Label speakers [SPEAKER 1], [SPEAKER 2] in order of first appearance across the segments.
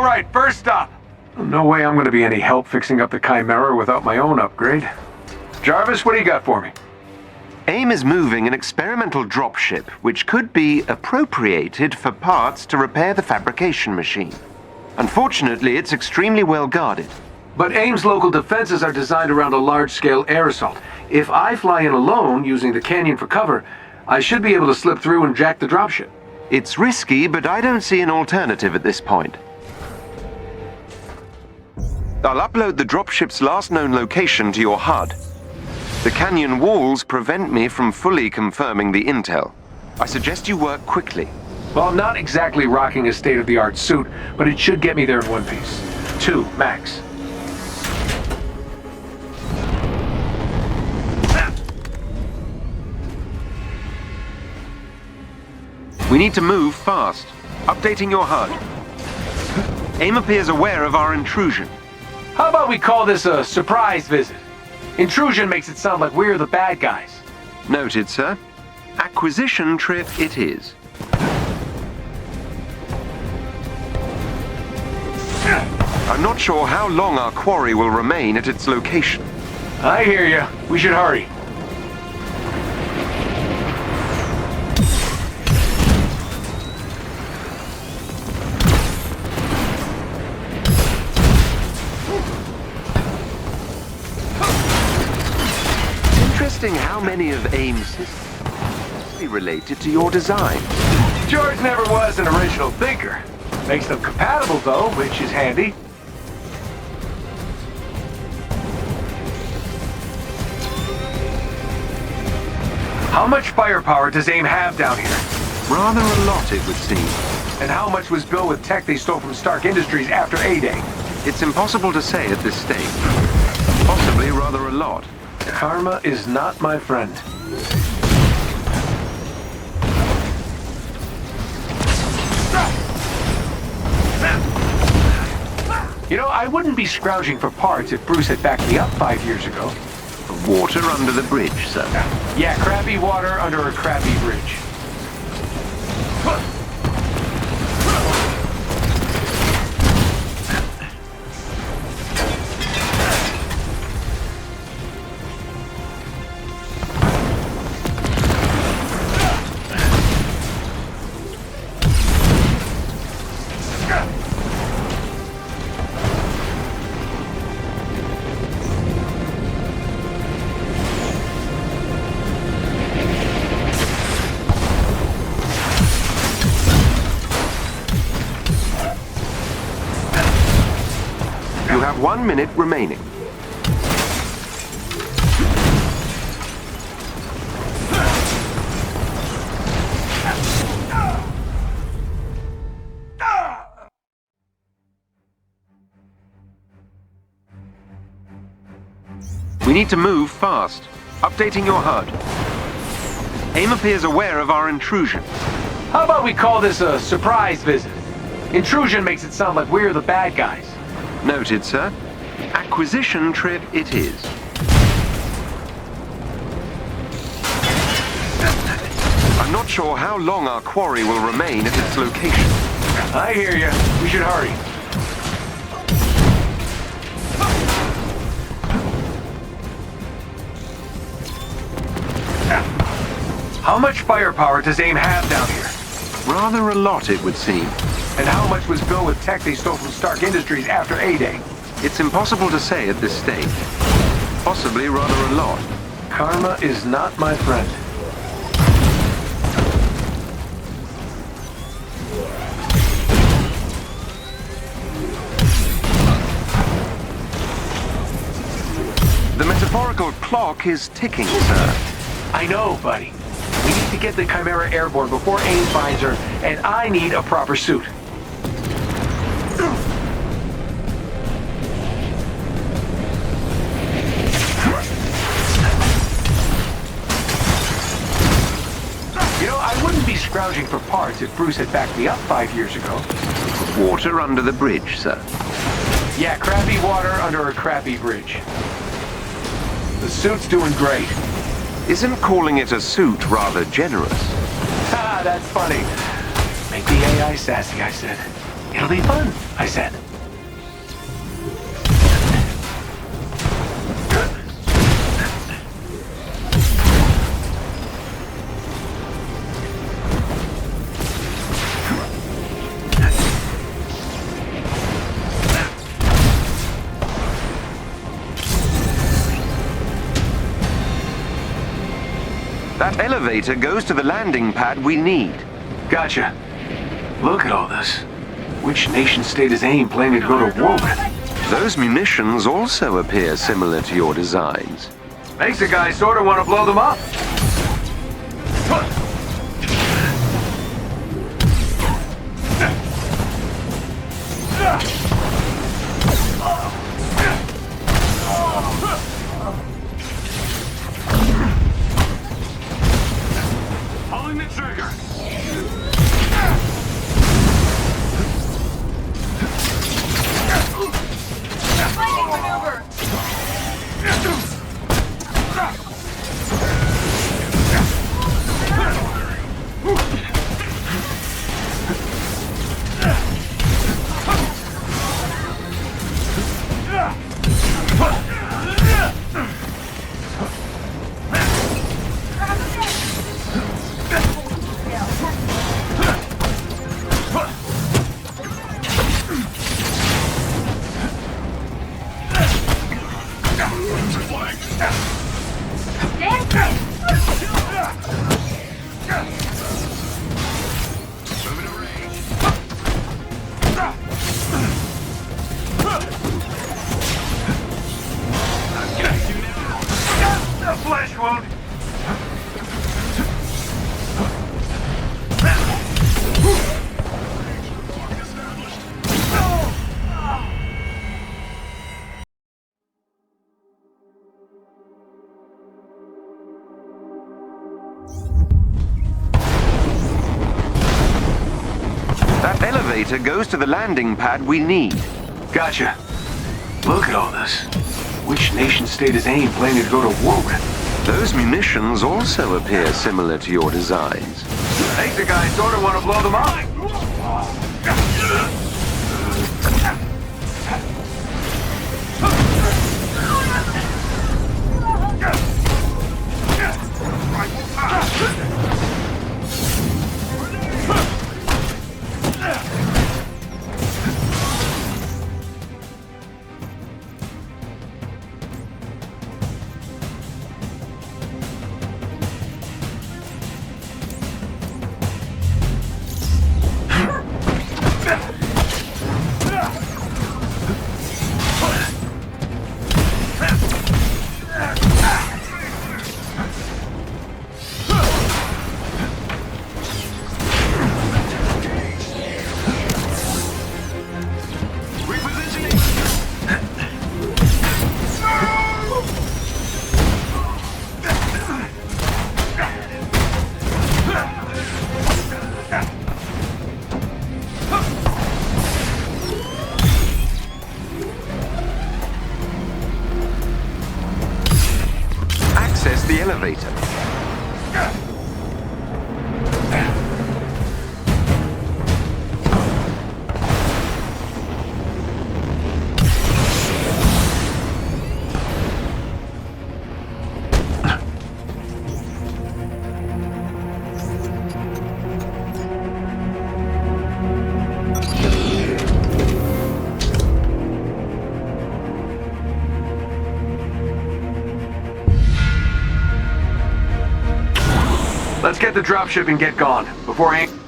[SPEAKER 1] right, first up. No way I'm going to be any help fixing up the Chimera without my own upgrade. Jarvis, what do you got for me?
[SPEAKER 2] AIM is moving an experimental dropship which could be appropriated for parts to repair the fabrication machine. Unfortunately, it's extremely well guarded.
[SPEAKER 1] But AIM's local defenses are designed around a large-scale air assault. If I fly in alone, using the canyon for cover, I should be able to slip through and jack the dropship.
[SPEAKER 2] It's risky, but I don't see an alternative at this point. I'll upload the dropship's last known location to your HUD. The canyon walls prevent me from fully confirming the intel. I suggest you work quickly.
[SPEAKER 1] Well, I'm not exactly rocking a state-of-the-art suit, but it should get me there in one piece. 2, max.
[SPEAKER 2] We need to move fast. Updating your HUD. AIM appears aware of our intrusion.
[SPEAKER 1] How about we call this a surprise visit? Intrusion makes it sound like we're the bad guys.
[SPEAKER 2] Noted, sir. Acquisition trip it is. I'm not sure how long our quarry will remain at its location.
[SPEAKER 1] I hear you. We should hurry.
[SPEAKER 2] Interesting how many of AIM's systems must be related to your design.
[SPEAKER 1] George never was an original thinker. Makes them compatible, though, which is handy. How much firepower does AIM have down here?
[SPEAKER 2] Rather a lot, it would seem.
[SPEAKER 1] And how much was built with tech they stole from Stark Industries after A-Day?
[SPEAKER 2] It's impossible to say at this stage. Possibly rather a lot.
[SPEAKER 1] Karma is not my friend. You know, I wouldn't be scrounging for parts if Bruce had backed me up 5 years ago.
[SPEAKER 2] Water under the bridge, sir.
[SPEAKER 1] Yeah, crappy water under a crappy bridge.
[SPEAKER 2] You have 1 minute remaining. We need to move fast. Updating your HUD. AIM appears aware of our intrusion.
[SPEAKER 1] How about we call this a surprise visit? Intrusion makes it sound like we're the bad guys.
[SPEAKER 2] Noted, sir. Acquisition trip it is. I'm not sure how long our quarry will remain at its location.
[SPEAKER 1] I hear you. We should hurry. How much firepower does AIM have down here?
[SPEAKER 2] Rather a lot, it would seem.
[SPEAKER 1] And how much was built with tech they stole from Stark Industries after A-Day?
[SPEAKER 2] It's impossible to say at this stage. Possibly rather a lot.
[SPEAKER 1] Karma is not my friend.
[SPEAKER 2] The metaphorical clock is ticking, sir.
[SPEAKER 1] I know, buddy. We need to get the Chimera airborne before AIM finds her, and I need a proper suit. You know, I wouldn't be scrounging for parts if Bruce had backed me up 5 years ago.
[SPEAKER 2] Water under the bridge, sir.
[SPEAKER 1] Yeah, crappy water under a crappy bridge. The suit's doing great.
[SPEAKER 2] Isn't calling it a suit rather generous?
[SPEAKER 1] Ha, that's funny. Make the AI sassy, I said. It'll be fun, I said.
[SPEAKER 2] That elevator goes to the landing pad we need.
[SPEAKER 1] Gotcha. Look at all this. Which nation-state is AIM planning to go to war with?
[SPEAKER 2] Those munitions also appear similar to your designs.
[SPEAKER 1] Makes a guy sort of want to blow them up. Pulling the trigger.
[SPEAKER 3] Fighting maneuver!
[SPEAKER 1] Flesh wound.
[SPEAKER 2] That elevator goes to the landing pad we need.
[SPEAKER 1] Gotcha. Look at all this. Which nation-state is AIM planning to go to war with?
[SPEAKER 2] Those munitions also appear similar to your designs.
[SPEAKER 1] Makes a guy sort of want to blow them up.
[SPEAKER 2] Access the elevator.
[SPEAKER 1] Let's get the dropship and get gone before AIM...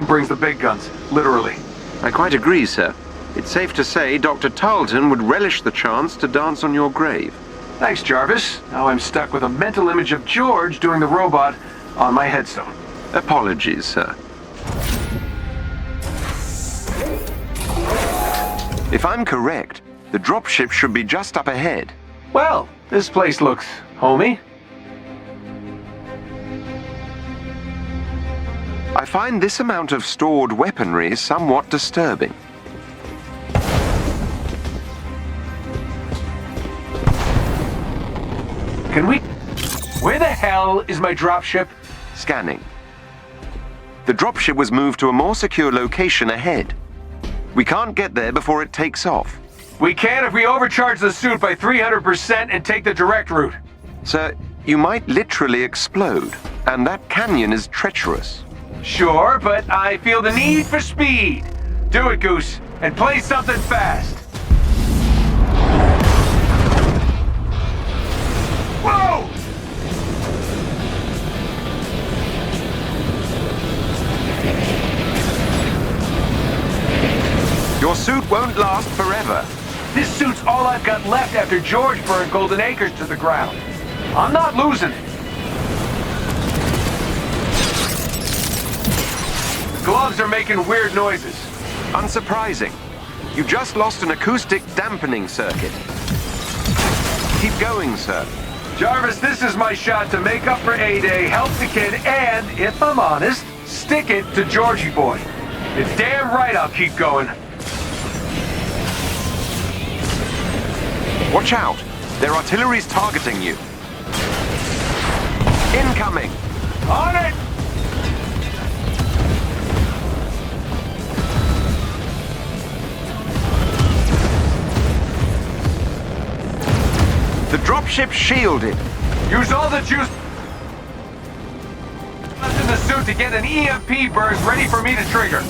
[SPEAKER 1] brings the big guns, literally.
[SPEAKER 2] I quite agree, sir. It's safe to say Dr. Tarleton would relish the chance to dance on your grave.
[SPEAKER 1] Thanks, Jarvis. Now I'm stuck with a mental image of George doing the robot on my headstone.
[SPEAKER 2] Apologies, sir. If I'm correct, the dropship should be just up ahead.
[SPEAKER 1] Well, this place looks homey.
[SPEAKER 2] I find this amount of stored weaponry somewhat disturbing.
[SPEAKER 1] Can we... Where the hell is my dropship?
[SPEAKER 2] Scanning. The dropship was moved to a more secure location ahead. We can't get there before it takes off.
[SPEAKER 1] We can if we overcharge the suit by 300% and take the direct route.
[SPEAKER 2] Sir, you might literally explode, and that canyon is treacherous.
[SPEAKER 1] Sure, but I feel the need for speed. Do it, Goose, and play something fast. Whoa!
[SPEAKER 2] Your suit won't last forever.
[SPEAKER 1] This suit's all I've got left after George burned Golden Acres to the ground. I'm not losing it. The gloves are making weird noises.
[SPEAKER 2] Unsurprising. You just lost an acoustic dampening circuit. Keep going, sir.
[SPEAKER 1] Jarvis, this is my shot to make up for A-Day, help the kid, and, if I'm honest, stick it to Georgie boy. It's damn right I'll keep going.
[SPEAKER 2] Watch out! Their artillery's targeting you. Incoming!
[SPEAKER 1] On it!
[SPEAKER 2] The dropship's shielded.
[SPEAKER 1] Use all the juice left in the suit to get an EMP burst ready for me to trigger.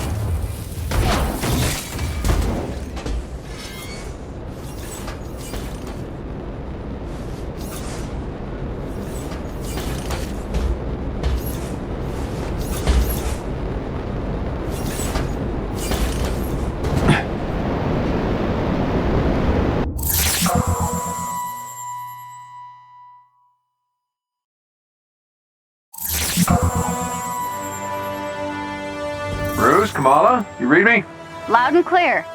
[SPEAKER 1] Bruce, Kamala, you read me?
[SPEAKER 3] Loud and clear.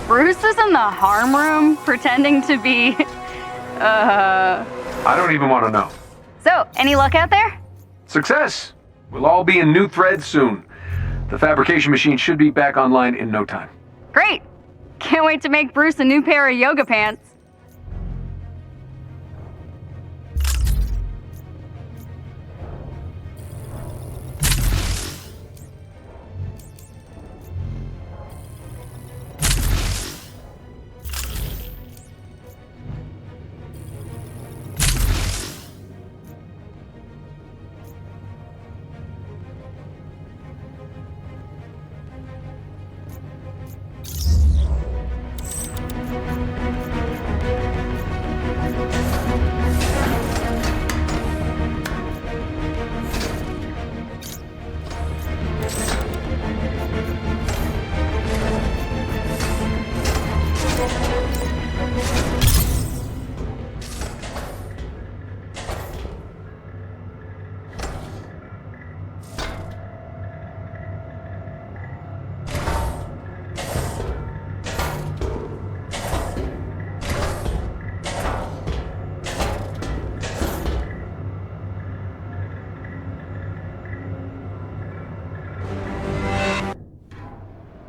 [SPEAKER 3] Bruce is in the harm room pretending to be,
[SPEAKER 1] I don't even want to know.
[SPEAKER 3] So, any luck out there?
[SPEAKER 1] Success! We'll all be in new threads soon. The fabrication machine should be back online in no time.
[SPEAKER 3] Great! Can't wait to make Bruce a new pair of yoga pants.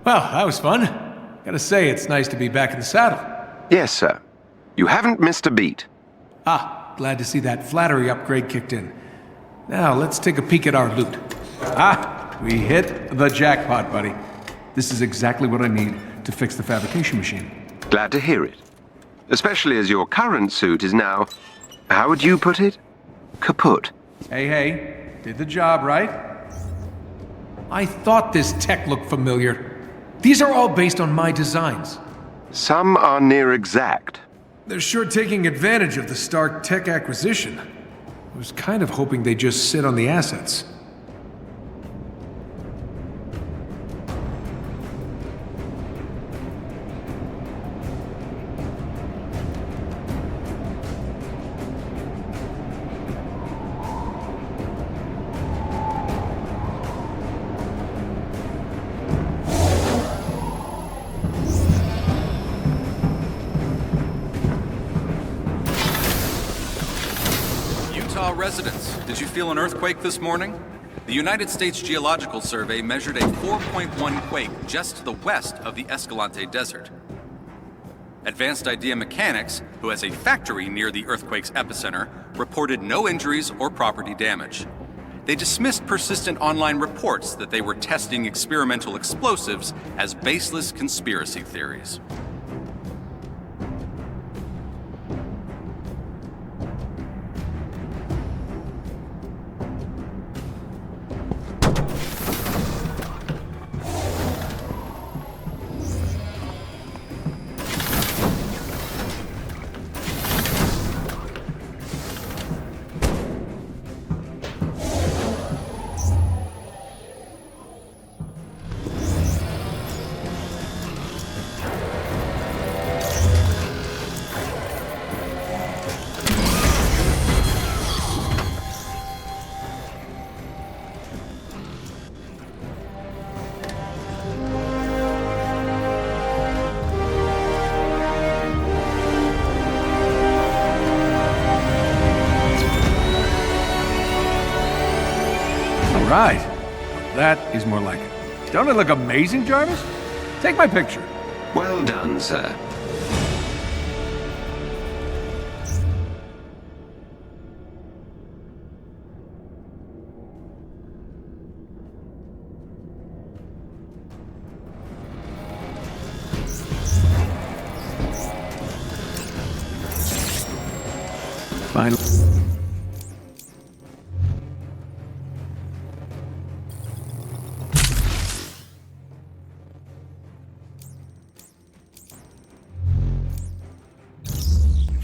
[SPEAKER 4] Well, that was fun. Gotta say, it's nice to be back in the saddle.
[SPEAKER 2] Yes, sir. You haven't missed a beat.
[SPEAKER 4] Ah, glad to see that flattery upgrade kicked in. Now, let's take a peek at our loot. Ah, we hit the jackpot, buddy. This is exactly what I need to fix the fabrication machine.
[SPEAKER 2] Glad to hear it. Especially as your current suit is now, how would you put it? Kaput.
[SPEAKER 4] Hey, did the job, right? I thought this tech looked familiar. These are all based on my designs.
[SPEAKER 2] Some are near exact.
[SPEAKER 4] They're sure taking advantage of the Stark tech acquisition. I was kind of hoping they'd just sit on the assets.
[SPEAKER 5] residents, did you feel an earthquake this morning? The United States Geological Survey measured a 4.1 quake just to the west of the Escalante Desert. Advanced Idea Mechanics, who has a factory near the earthquake's epicenter, reported no injuries or property damage. They dismissed persistent online reports that they were testing experimental explosives as baseless conspiracy theories.
[SPEAKER 4] Right. That is more like it. Don't it look amazing, Jarvis? Take my picture.
[SPEAKER 2] Well done, sir.
[SPEAKER 4] Finally.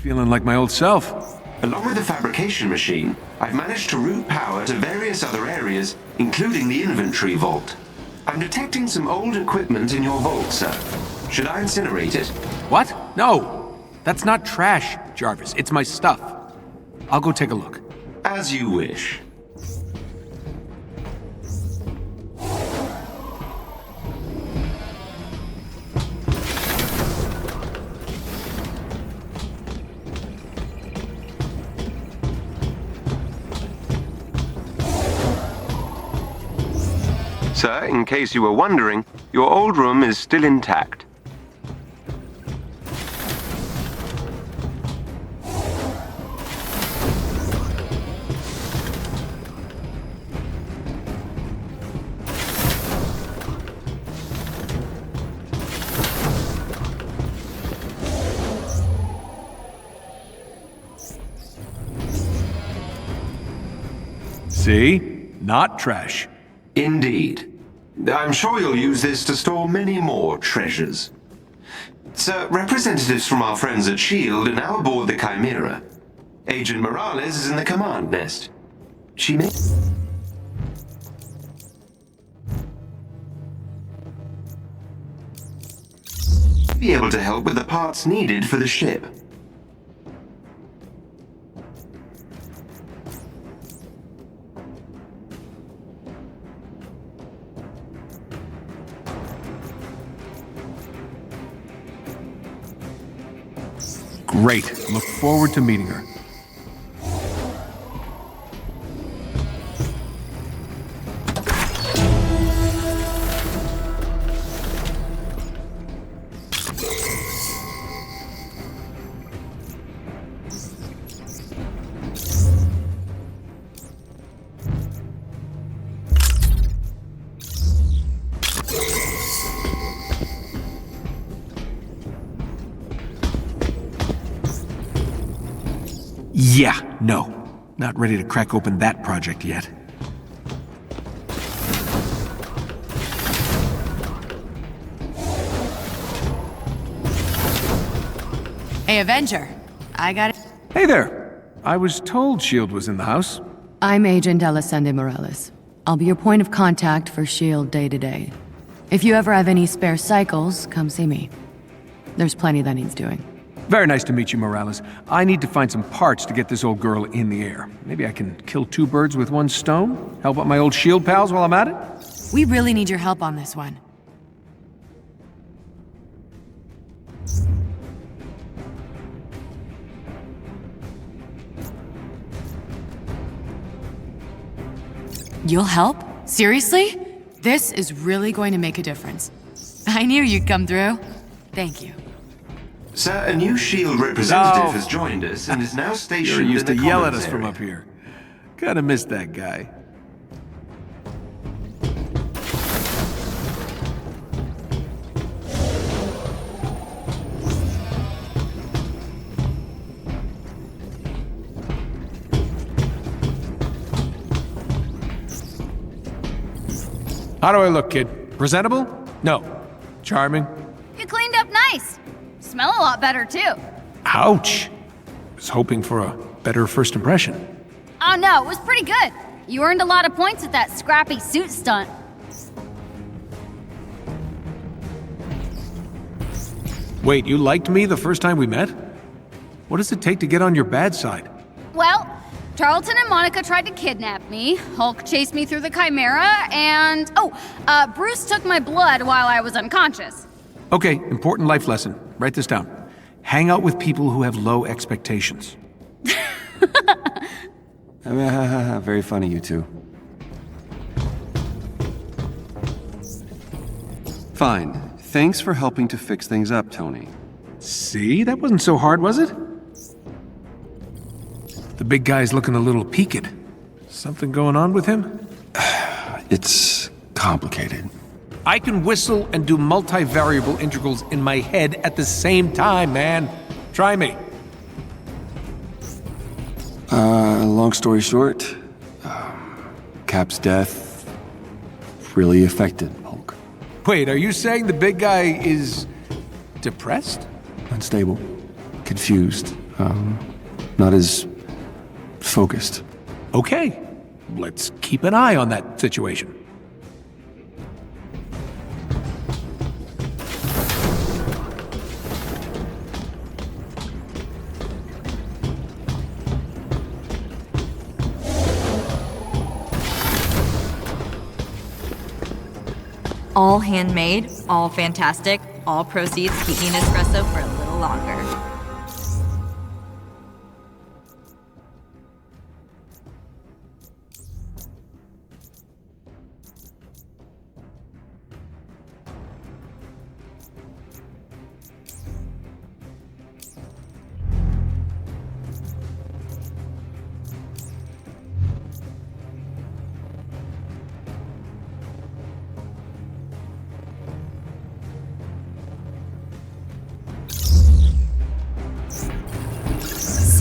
[SPEAKER 4] Feeling like my old self.
[SPEAKER 2] Along with the fabrication machine, I've managed to route power to various other areas, including the inventory vault. I'm detecting some old equipment in your vault, sir. Should I incinerate it?
[SPEAKER 4] What? No. That's not trash, Jarvis. It's my stuff. I'll go take a look.
[SPEAKER 2] As you wish. Sir, in case you were wondering, your old room is still intact.
[SPEAKER 4] See? Not trash.
[SPEAKER 2] Indeed. I'm sure you'll use this to store many more treasures. Sir, representatives from our friends at S.H.I.E.L.D. are now aboard the Chimera. Agent Morales is in the command nest. She may be able to help with the parts needed for the ship.
[SPEAKER 4] Great. Look forward to meeting her. Yeah, no. Not ready to crack open that project yet.
[SPEAKER 6] Hey, Avenger. I got it.
[SPEAKER 4] Hey there. I was told S.H.I.E.L.D. was in the house.
[SPEAKER 6] I'm Agent Alessandra Morales. I'll be your point of contact for S.H.I.E.L.D. day to day. If you ever have any spare cycles, come see me. There's plenty that needs doing.
[SPEAKER 4] Very nice to meet you, Morales. I need to find some parts to get this old girl in the air. Maybe I can kill two birds with one stone? Help out my old S.H.I.E.L.D. pals while I'm at it?
[SPEAKER 6] We really need your help on this one. You'll help? Seriously? This is really going to make a difference. I knew you'd come through. Thank you.
[SPEAKER 2] Sir, a new SHIELD representative
[SPEAKER 1] No.
[SPEAKER 2] has joined us and is now
[SPEAKER 1] You're
[SPEAKER 2] stationed
[SPEAKER 1] used
[SPEAKER 2] in
[SPEAKER 1] to
[SPEAKER 2] the
[SPEAKER 1] yell at
[SPEAKER 2] commons
[SPEAKER 1] us from
[SPEAKER 2] area.
[SPEAKER 1] up here. Kinda missed that guy. How do I look, kid? Presentable? No. Charming?
[SPEAKER 3] You cleaned up nice. Smell a lot better, too.
[SPEAKER 1] Ouch! Was hoping for a better first impression.
[SPEAKER 3] Oh no, it was pretty good. You earned a lot of points with that scrappy suit stunt.
[SPEAKER 1] Wait, you liked me the first time we met? What does it take to get on your bad side?
[SPEAKER 3] Well, Charlton and Monica tried to kidnap me, Hulk chased me through the Chimera, and Bruce took my blood while I was unconscious.
[SPEAKER 1] Okay, important life lesson. Write this down. Hang out with people who have low expectations.
[SPEAKER 7] Very funny, you two. Fine. Thanks for helping to fix things up, Tony.
[SPEAKER 1] See? That wasn't so hard, was it? The big guy's looking a little peaked. Something going on with him?
[SPEAKER 7] It's complicated.
[SPEAKER 1] I can whistle and do multivariable integrals in my head at the same time, man. Try me.
[SPEAKER 7] Long story short, Cap's death really affected Hulk.
[SPEAKER 1] Wait, are you saying the big guy is depressed?
[SPEAKER 7] Unstable, confused, not as focused.
[SPEAKER 1] Okay, let's keep an eye on that situation.
[SPEAKER 8] All handmade, all fantastic, all proceeds keep me an espresso for a little longer.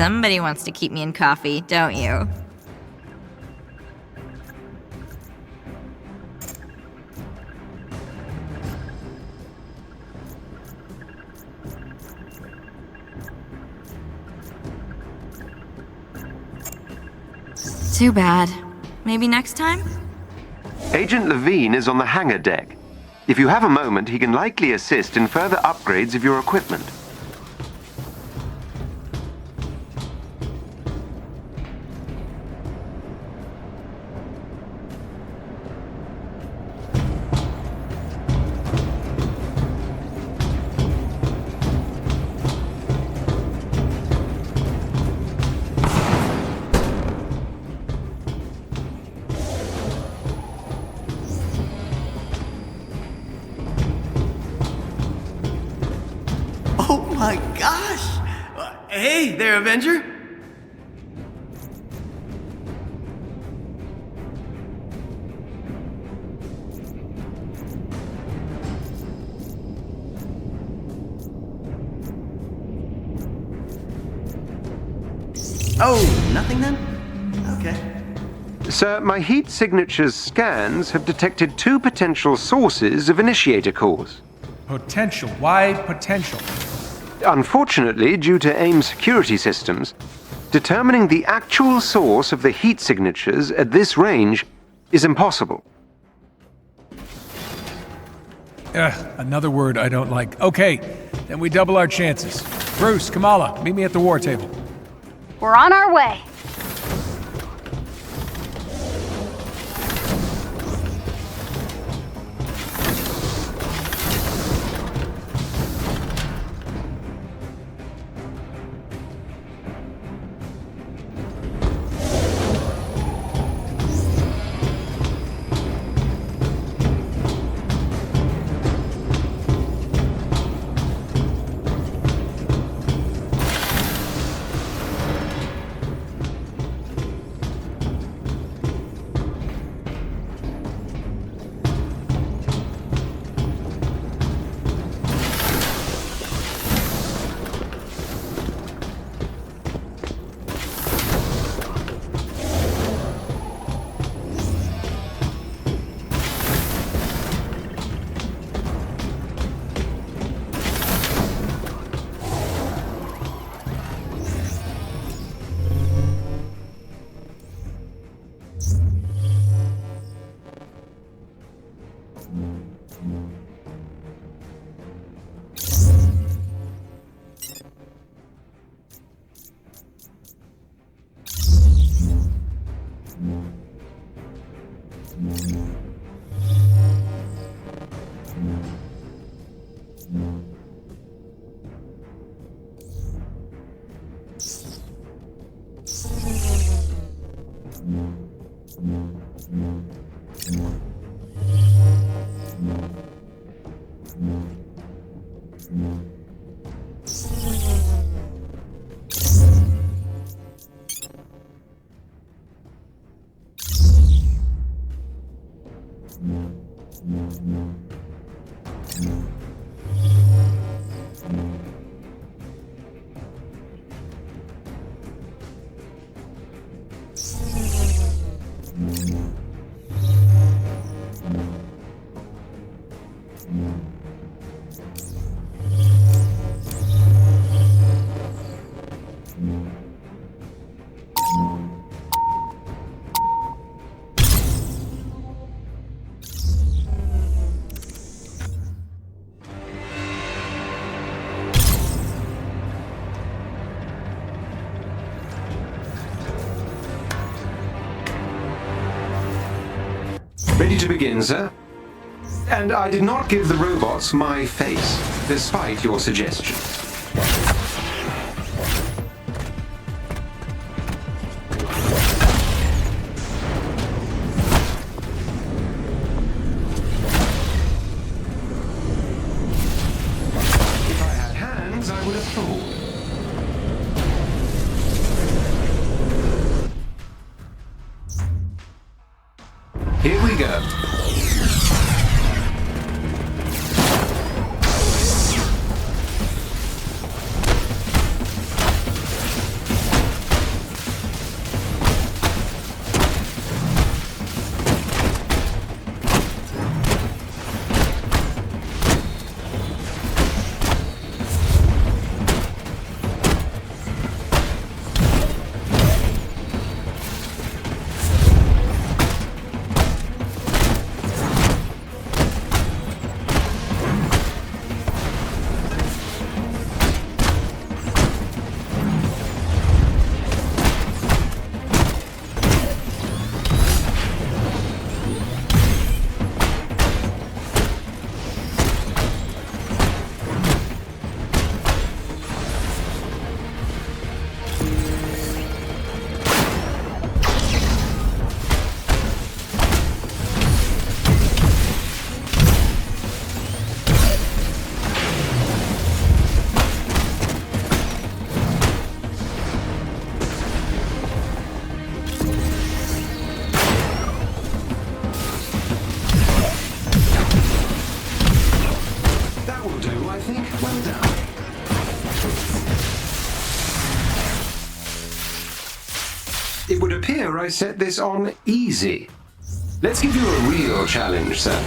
[SPEAKER 8] Somebody wants to keep me in coffee, don't you? Too bad. Maybe next time?
[SPEAKER 2] Agent Levine is on the hangar deck. If you have a moment, he can likely assist in further upgrades of your equipment.
[SPEAKER 9] Oh my gosh! Hey there, Avenger! Oh, nothing then? Okay.
[SPEAKER 2] Sir, my heat signatures scans have detected two potential sources of initiator cores.
[SPEAKER 4] Potential. Why potential?
[SPEAKER 2] Unfortunately, due to AIM security systems, determining the actual source of the heat signatures at this range is impossible.
[SPEAKER 4] Another word I don't like. Okay, then we double our chances. Bruce, Kamala, meet me at the war table.
[SPEAKER 3] We're on our way.
[SPEAKER 2] to begin, sir? And I did not give the robots my face, despite your suggestion. If I had hands, I would have thought. Here we go. It would appear I set this on easy. Let's give you a real challenge, sir.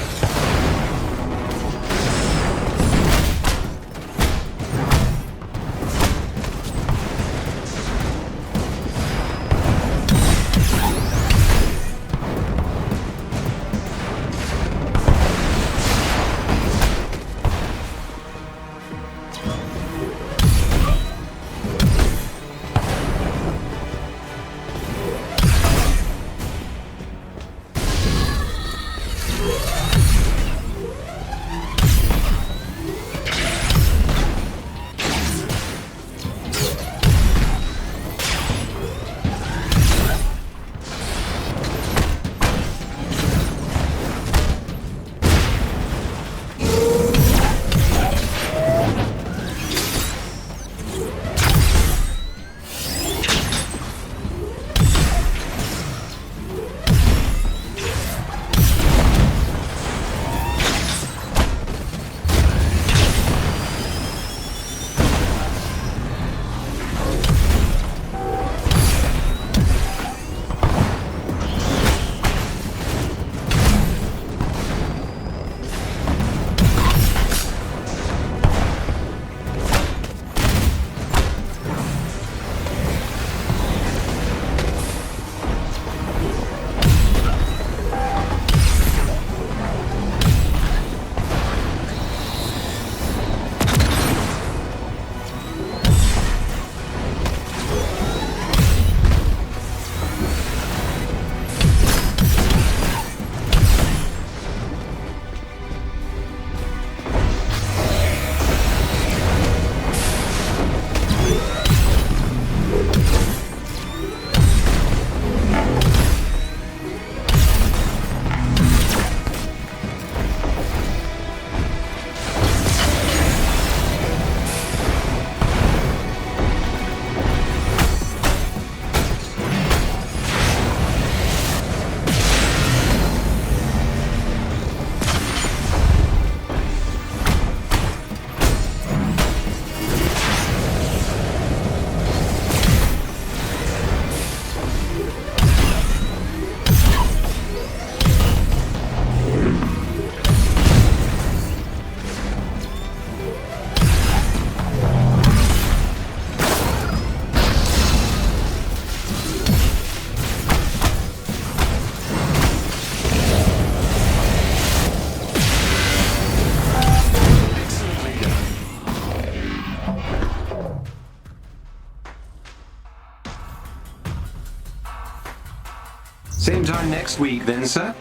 [SPEAKER 2] Same time next week then, sir?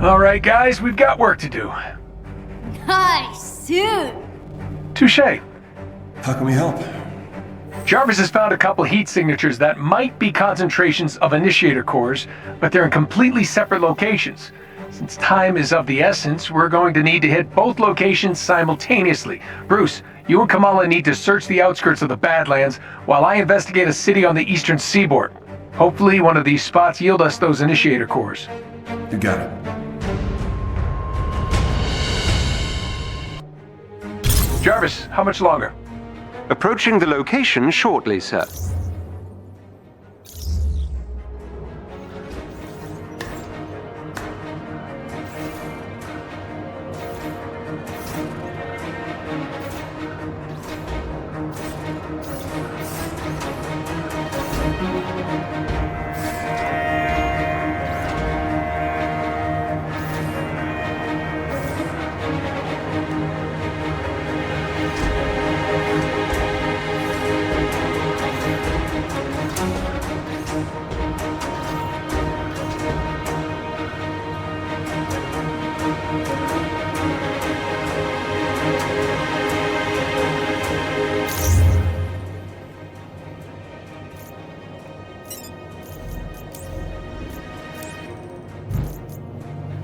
[SPEAKER 1] All right, guys, we've got work to do.
[SPEAKER 3] Nice suit.
[SPEAKER 1] Touché.
[SPEAKER 7] How can we help?
[SPEAKER 1] Jarvis has found a couple heat signatures that might be concentrations of initiator cores, but they're in completely separate locations. Since time is of the essence, we're going to need to hit both locations simultaneously. Bruce, you and Kamala need to search the outskirts of the Badlands while I investigate a city on the eastern seaboard. Hopefully one of these spots yield us those initiator cores.
[SPEAKER 7] You got it.
[SPEAKER 1] Jarvis, how much longer?
[SPEAKER 2] Approaching the location shortly, sir.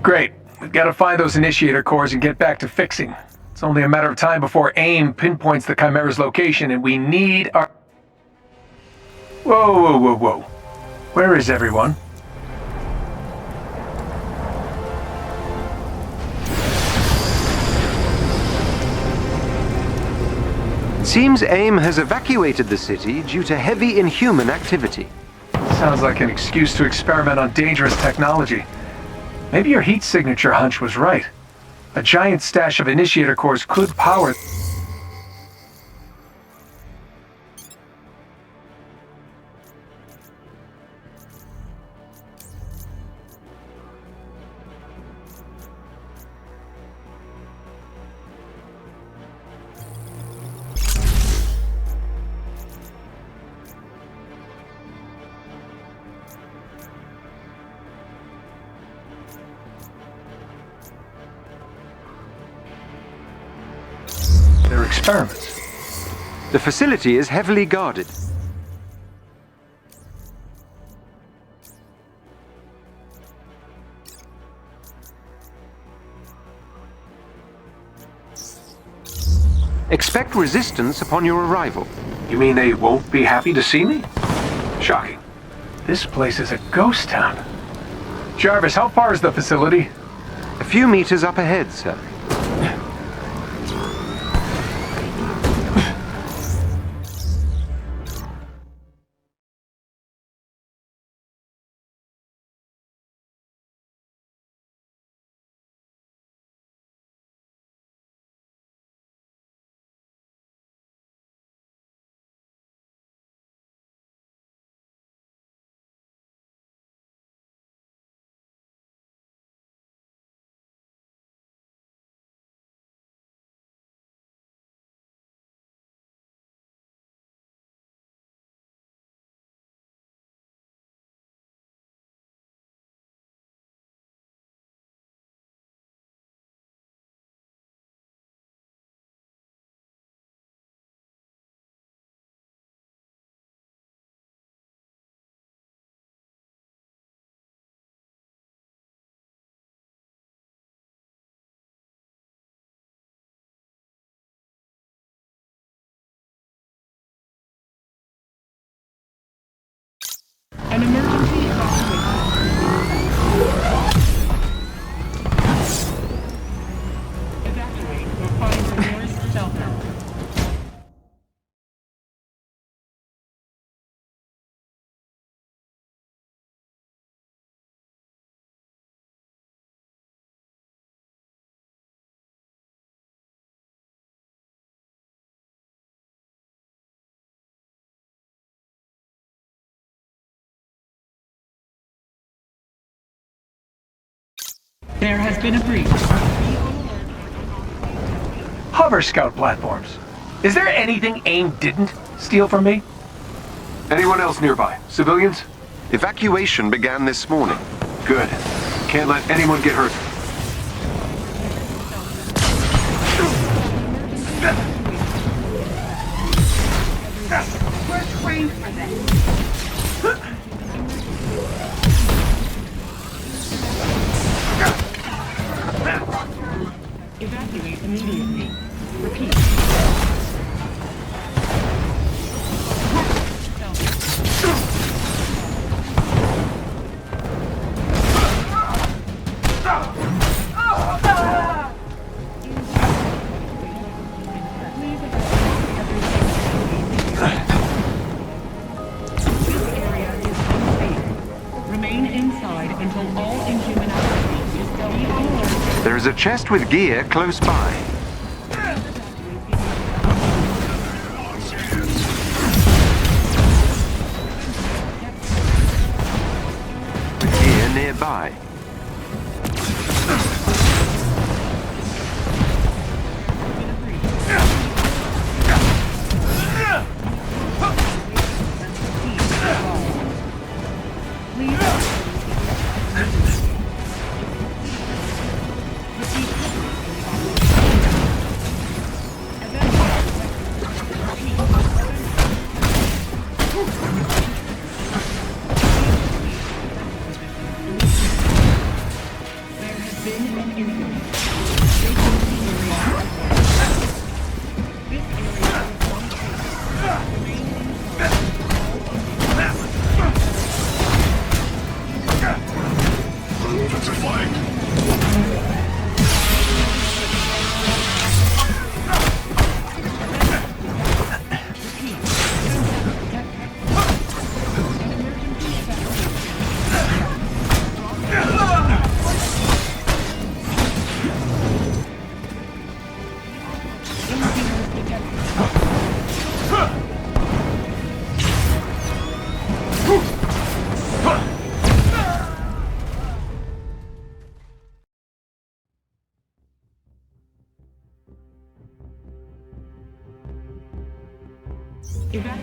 [SPEAKER 1] Great. We've got to find those initiator cores and get back to fixing. It's only a matter of time before AIM pinpoints the Chimera's location, and we need our... Whoa, whoa, whoa, whoa. Where is everyone?
[SPEAKER 2] Seems AIM has evacuated the city due to heavy inhuman activity.
[SPEAKER 1] Sounds like an excuse to experiment on dangerous technology. Maybe your heat signature hunch was right. A giant stash of initiator cores could power... their experiments.
[SPEAKER 2] The facility is heavily guarded. Expect resistance upon your arrival.
[SPEAKER 1] You mean they won't be happy to see me? Shocking. This place is a ghost town. Jarvis, how far is the facility?
[SPEAKER 2] A few meters up ahead, sir.
[SPEAKER 10] An emergency evacuate or find the nearest shelter. There has been a breach.
[SPEAKER 1] Hover scout platforms. Is there anything AIM didn't steal from me? Anyone else nearby? Civilians?
[SPEAKER 2] Evacuation began this morning.
[SPEAKER 1] Good. Can't let anyone get hurt.
[SPEAKER 10] Brace for this. Evacuate immediately. Repeat. Remain inside until all inhuman activity is done.
[SPEAKER 2] There is a chest with gear close by. Gear nearby.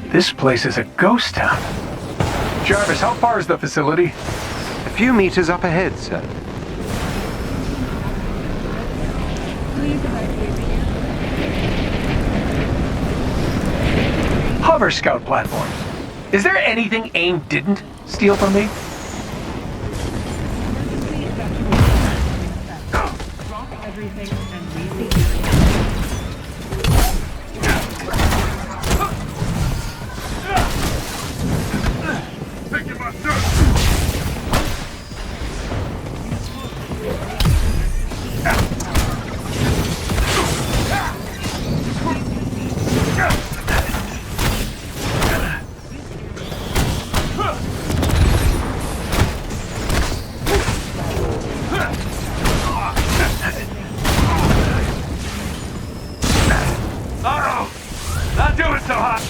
[SPEAKER 1] This place is a ghost town. Jarvis, how far is the facility?
[SPEAKER 2] A few meters up ahead, sir.
[SPEAKER 1] Hover scout platforms. Is there anything AIM didn't steal from me?
[SPEAKER 10] Drop everything and leave the
[SPEAKER 1] Not doing so hot.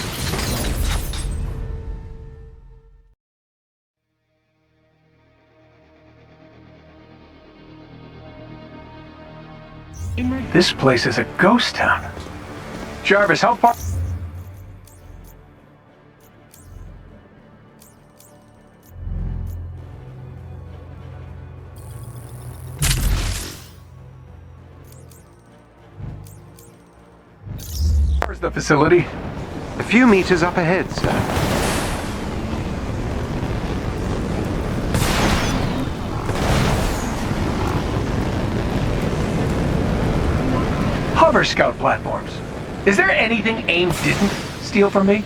[SPEAKER 1] This place is a ghost town. Jarvis, how far? Where's the facility?
[SPEAKER 2] A few meters up ahead, sir.
[SPEAKER 1] Hover scout platforms. Is there anything AIM didn't steal from me?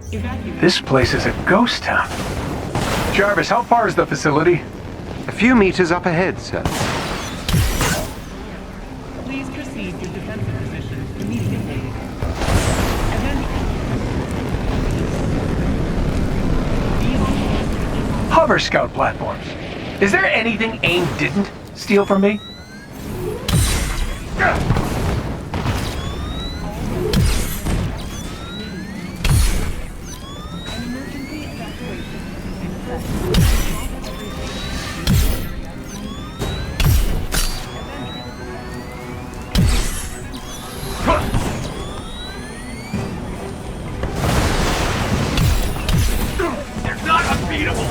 [SPEAKER 1] This place is a ghost town. Jarvis, how far is the facility?
[SPEAKER 7] A few meters up ahead, sir.
[SPEAKER 10] Please proceed to defensive position immediately.
[SPEAKER 1] Hover scout platforms. Is there anything AIM didn't steal from me? They're not unbeatable!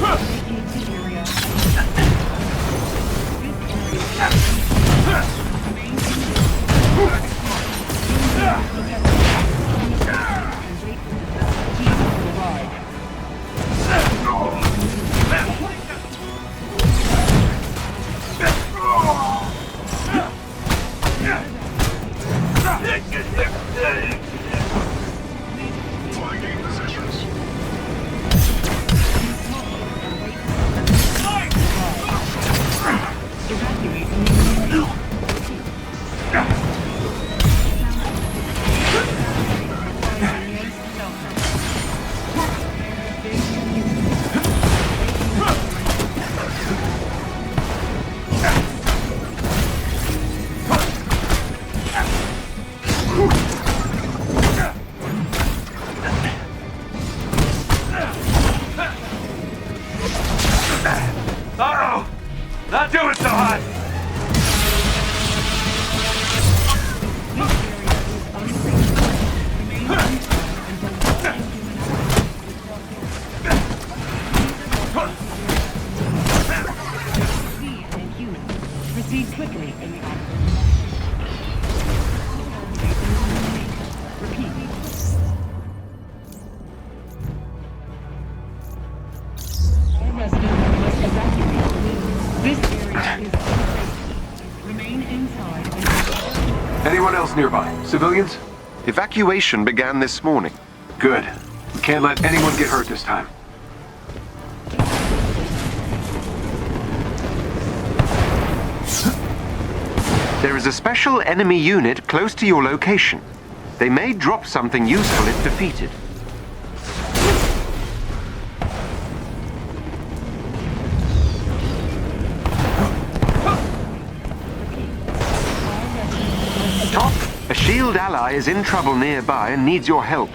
[SPEAKER 1] Uh-oh! Not doing so hot!
[SPEAKER 10] Proceed quickly in the Repeat. All residents must evacuate. This area is unsafe. Remain inside.
[SPEAKER 1] Anyone else nearby? Civilians?
[SPEAKER 7] Evacuation began this morning.
[SPEAKER 1] Good. We can't let anyone get hurt this time.
[SPEAKER 7] There is a special enemy unit close to your location. They may drop something useful if defeated. Top, a shield ally is in trouble nearby and needs your help.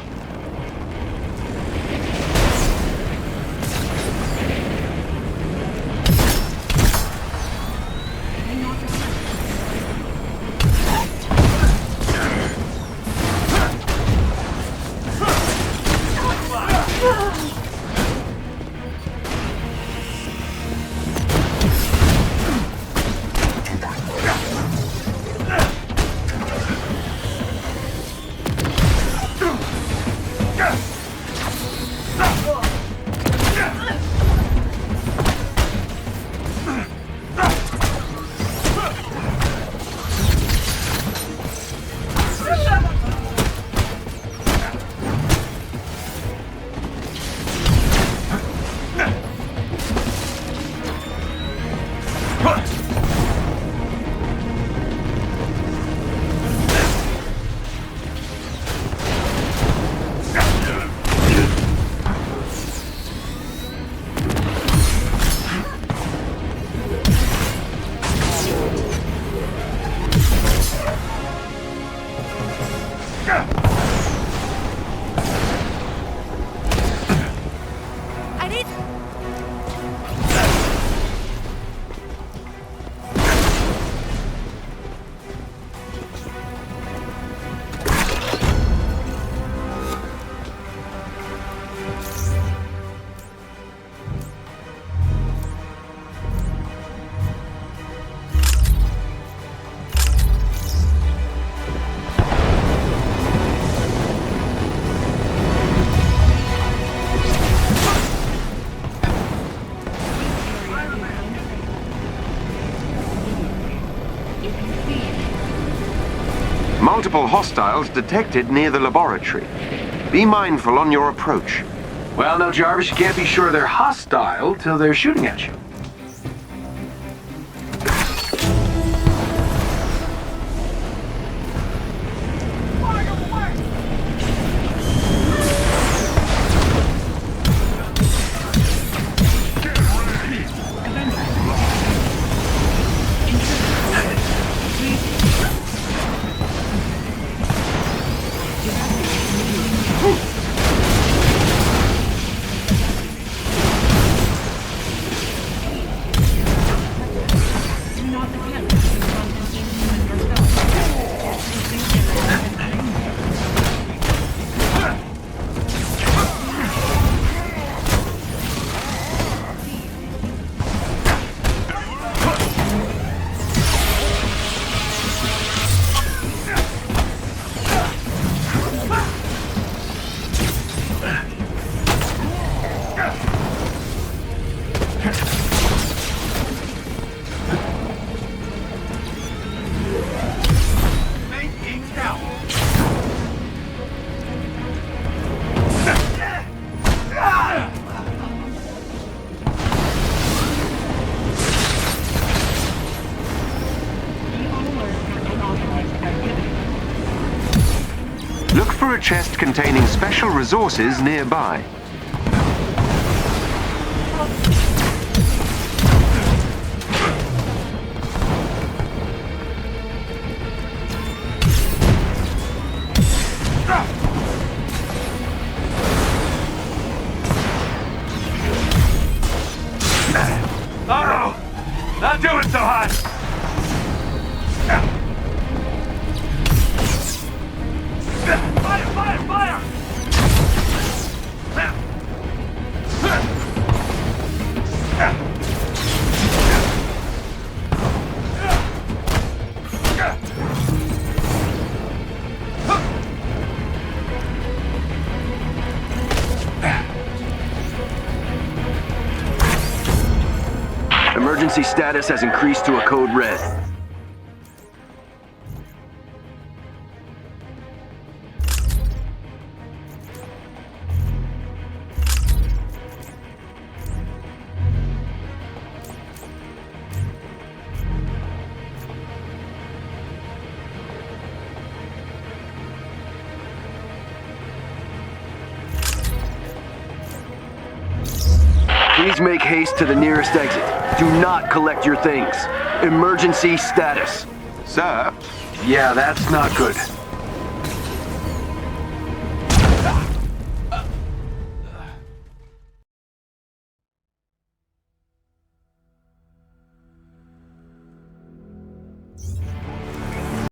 [SPEAKER 7] Multiple hostiles detected near the laboratory. Be mindful on your approach.
[SPEAKER 1] Well, no, Jarvis, you can't be sure they're hostile till they're shooting at you.
[SPEAKER 7] Look for a chest containing special resources nearby.
[SPEAKER 1] Uh-oh! Not doing so hot! Fire! Fire! Fire!
[SPEAKER 11] Emergency status has increased to a code red. Please make haste to the nearest exit. Do not collect your things. Emergency status.
[SPEAKER 7] Sir?
[SPEAKER 1] Yeah, that's not good.